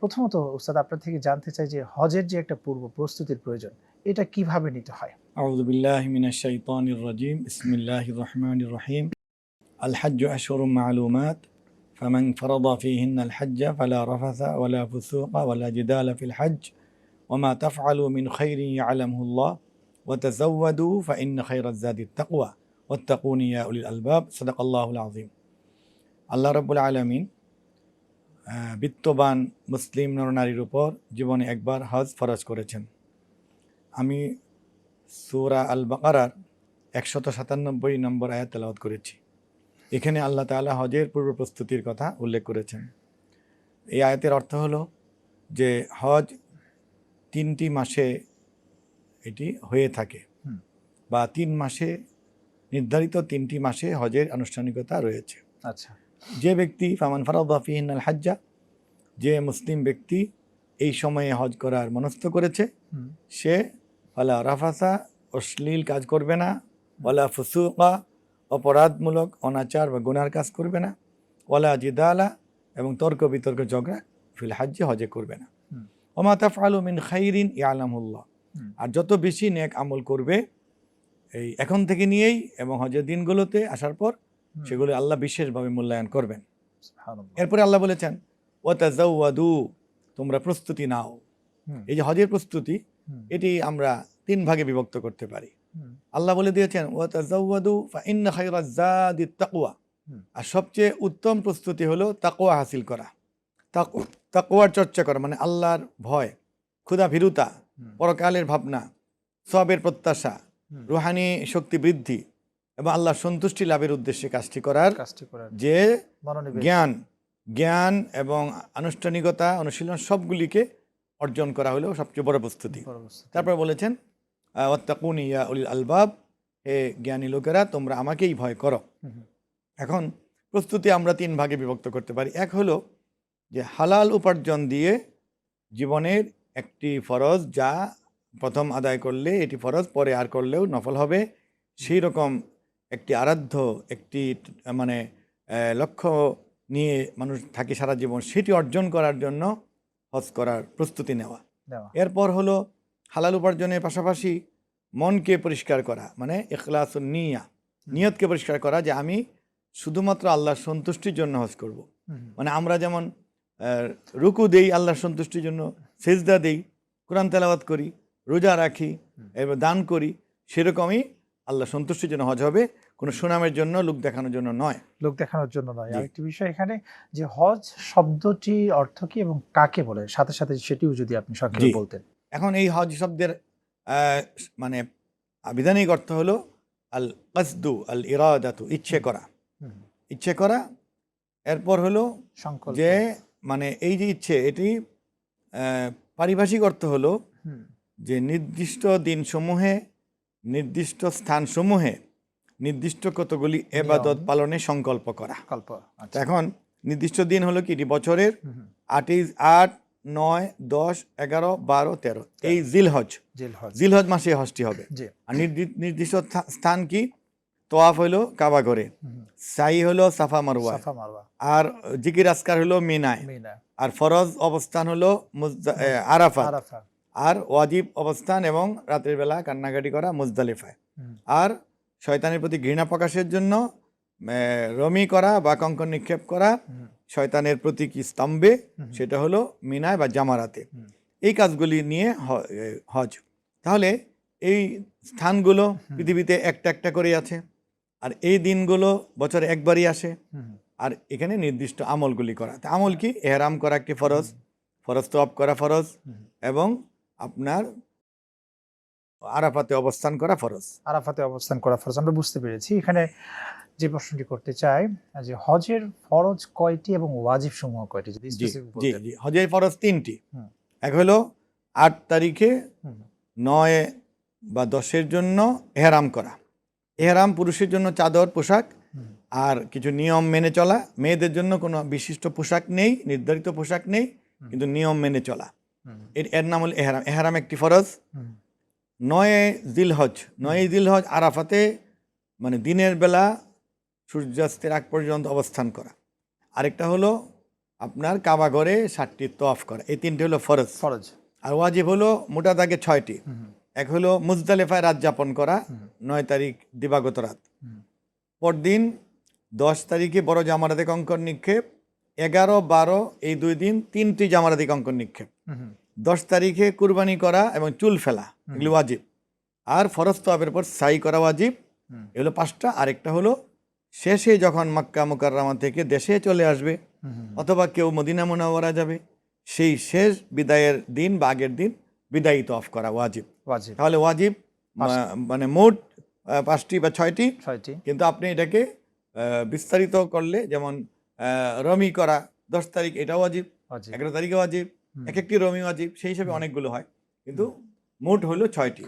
প্রথমত উস্তাদ আপনার থেকে জানতে চাই যে হজের যে একটা পূর্ব প্রস্তুতির প্রয়োজন, এটা কিভাবে নিতে হয়? أعوذ بالله من الشيطان الرجيم بسم الله الرحمن الرحيم الحج أشهر معلومات فمن فرض فيهن الحج فلا رفث ولا فسوق ولا جدال في الحج وما تفعلوا من خير يعلمه الله وتزودوا فإن خير الزاد التقوى واتقون يا أولي الألباب صدق الله العظيم আল্লাহ রাব্বুল আলামিন বিত্তবান মুসলিম নরনারীর উপর জীবনে একবার হজ ফরজ করেছেন। আমি সূরা আল বাকারার 197 নম্বর আয়াত তেলাওয়াত করেছি। এখানে আল্লাহ তাআলা হজের পূর্ব প্রস্তুতির কথা উল্লেখ করেছেন। এই আয়াতের অর্থ হলো যে হজ 3টি মাসে এটি হয়ে থাকে বা 3 মাসে নির্ধারিত 3টি মাসে হজের আনুষ্ঠানিকতা রয়েছে। আচ্ছা, যে ব্যক্তি ফামান ফারাদা ফিহিন্নাল হাজ্জা, যে মুসলিম ব্যক্তি এই সময়ে হজ করার মনস্থ করেছে, সে ওয়ালা রাফাসা, অশ্লীল কাজ করবে না, ওয়ালা ফুসুকা, অপরাধমূলক অনাচার বা গুনার কাজ করবে না, ওয়ালা জিদালা, এবং তর্ক বিতর্ক ঝগড়া ফিল হাজ্জে হজে করবে না। ওমা তাফআলু মিন খাইরিন ইয়ালামুল্লাহ, আর যত বেশি নেক আমল করবে এই এখন থেকে নিয়েই এবং হজের দিনগুলোতে আসার পর সেগুলো আল্লাহ বিশেষভাবে মূল্যায়ন করবেন। এরপরে আল্লাহ বলেছেন ওয়াতাজাওয়াদু, তোমরা প্রস্তুতি নাও। এই যে হজের প্রস্তুতি, এটি আমরা 3 ভাগে বিভক্ত করতে পারি। আল্লাহ বলে দিয়েছেন ওয়াতাজাওয়াদু ফাইন্না খায়রাজ যাদিত তাকওয়া, আর সবচেয়ে উত্তম প্রস্তুতি হলো তাকওয়া হাসিল করা, তাকওয়ার চর্চা করা, মানে আল্লাহর ভয়, ক্ষুধা ভীরুতা, পরকালের ভাবনা, সওয়াবের প্রত্যাশা, রুহানি শক্তি বৃদ্ধি এবং আল্লাহর সন্তুষ্টি লাভের উদ্দেশ্যে কাজটি করার যে জ্ঞান এবং আনুষ্ঠানিকতা অনুশীলন সবগুলিকে অর্জন করা হলো সবচেয়ে বড় প্রস্তুতি। তারপর বলেছেন ওয়াত্তাকুনি ইয়া উলিল আলবাব, হে জ্ঞানী লোকেরা তোমরা আমাকেই ভয় করো। এখন প্রস্তুতি আমরা 3 ভাগে বিভক্ত করতে পারি। এক হলো যে হালাল উপার্জন দিয়ে জীবনের একটি ফরজ, যা প্রথম আদায় করলে এটি ফরজ, পরে আর করলেও নফল হবে, সেই রকম একটি আরাধ্য একটি মানে লক্ষ্য নিয়ে মানুষ থাকে সারা জীবন, সেটি অর্জন করার জন্য হজ করার প্রস্তুতি নেওয়া। এরপর হলো হালাল উপার্জনের পাশাপাশি মনকে পরিষ্কার করা, মানে ইখলাসুন নিয়া, নিয়তকে পরিষ্কার করা, যে আমি শুধুমাত্র আল্লাহর সন্তুষ্টির জন্য হজ করব। মানে আমরা যেমন রুকু দেই আল্লাহর সন্তুষ্টির জন্য, সেজদা দেই, কোরআন তেলাওয়াত করি, রোজা রাখি, এবার দান করি, সেরকমই আল্লাহ সন্তুষ্টির জন্য হজ হবে, কোনো সুনামের জন্য, লোক দেখানোর জন্য নয়। লোক দেখানোর জন্য নয়। আরেকটি বিষয় এখানে যে হজ শব্দটি অর্থ কি এবং কাকে বলে, সাথে সাথে সেটিও যদি আপনি সংক্ষেপে বলতেন। এখন এই হজ শব্দের মানে আবিধানিক অর্থ হলো আল কসদু আল ইরাদাতু, ইচ্ছে করা, ইচ্ছে করা। এরপর হলো যে মানে এই যে ইচ্ছে, এটি পারিভাষিক অর্থ হলো যে নির্দিষ্ট দিনসমূহে, নির্দিষ্ট স্থানসমূহে নির্দিষ্ট কতগুলি ইবাদত পালনে সংকল্প করা। এখন নির্দিষ্ট দিন হলো কি, বছরের 8, 9, 10, 11, 12, 13 এই জিলহজ মাসে হজটি হবে। আর নির্দিষ্ট স্থান কি, তোয়াফ হলো কাবা ঘরে, সাই হলো সাফা মারওয়া, আর জিকির আসকার হলো মিনায়, আর ফরজ অবস্থান হলো আরাফাত, আর ওয়াজিব অবস্থান এবং রাতের বেলা কান্নাকাটি করা মুজদালিফায়, আর শয়তানের প্রতি ঘৃণা প্রকাশের জন্য রমি করা বা কঙ্কন নিক্ষেপ করা শয়তানের প্রতীকী স্তম্ভে, সেটা হলো মিনায় বা জামারাতে। এই কাজগুলি নিয়ে হজ। তাহলে এই স্থানগুলো পৃথিবীতে একটা একটা করে আছে, আর এই দিনগুলো বছরে একবারই আসে, আর এখানে নির্দিষ্ট আমলগুলি করা। আমল কি, এহরাম করা একটি ফরজ, তওয়াফ করা ফরজ, এবং আপনার আরাফাতে অবস্থান করা ফরজ। আমরা বুঝতে পেরেছি। এখানে যে প্রশ্নটি করতে চাই যে হজের ফরজ কয়টি এবং ওয়াজিব সমূহ কয়টি, যদি জি, হজের ফরজ 3টি। এক হলো 8 তারিখে 9 বা 10-এর জন্য এহরাম করা। এহরাম পুরুষের জন্য চাদর পোশাক আর কিছু নিয়ম মেনে চলা, মেয়েদের জন্য কোনো বিশিষ্ট পোশাক নেই, নির্ধারিত পোশাক নেই, কিন্তু নিয়ম মেনে চলা, এর নাম হলো এহরাম। এহরাম একটি ফরজ। 9 জিলহজ আরাফাতে, মানে দিনের বেলা সূর্যাস্তের আগ পর্যন্ত অবস্থান করা। আরেকটা হলো আপনার কাবা ঘরে 7টি তওয়াফ করা, এই 3টি হলো ফরজ। ফরজ। আর ওয়াজিব হলো মোটা দাগে 6টি। এক হলো মুজদালিফায় রাত যাপন করা, 9 তারিখ দিবাগত রাত। পরদিন 10 তারিখে বড় জামারাতে কঙ্কর নিক্ষেপ, 11, 12 এই 2 দিন 3টি জামারাতে কঙ্কর নিক্ষেপ। 10 তারিখে কুরবানি করা এবং চুল ফেলা, এগুলো ওয়াজিব। আর ফরজ তওয়াফের পর সাই করা ওয়াজিব, এগুলো 5টা। আরেকটা হলো শেষে যখন মক্কা মুকাররমা থেকে দেশে চলে আসবে অথবা কেউ মদিনা মুনাওয়ারা যাবে, সেই শেষ বিদায়ের দিন বা আগের দিন বিদায়ী তওয়াফ করা ওয়াজিব। ওয়াজিব। তাহলে ওয়াজিব মানে মোট 5টি বা 6টি, 6টি। কিন্তু আপনি এটাকে বিস্তারিত করলে, যেমন রমি করা 10 তারিখ, এটা ওয়াজিব। 11 তারিখে ওয়াজিব, এক একটি রমি ওয়াজিব, সেই হিসাবে অনেকগুলো হয়, কিন্তু মোট হলো 6টি।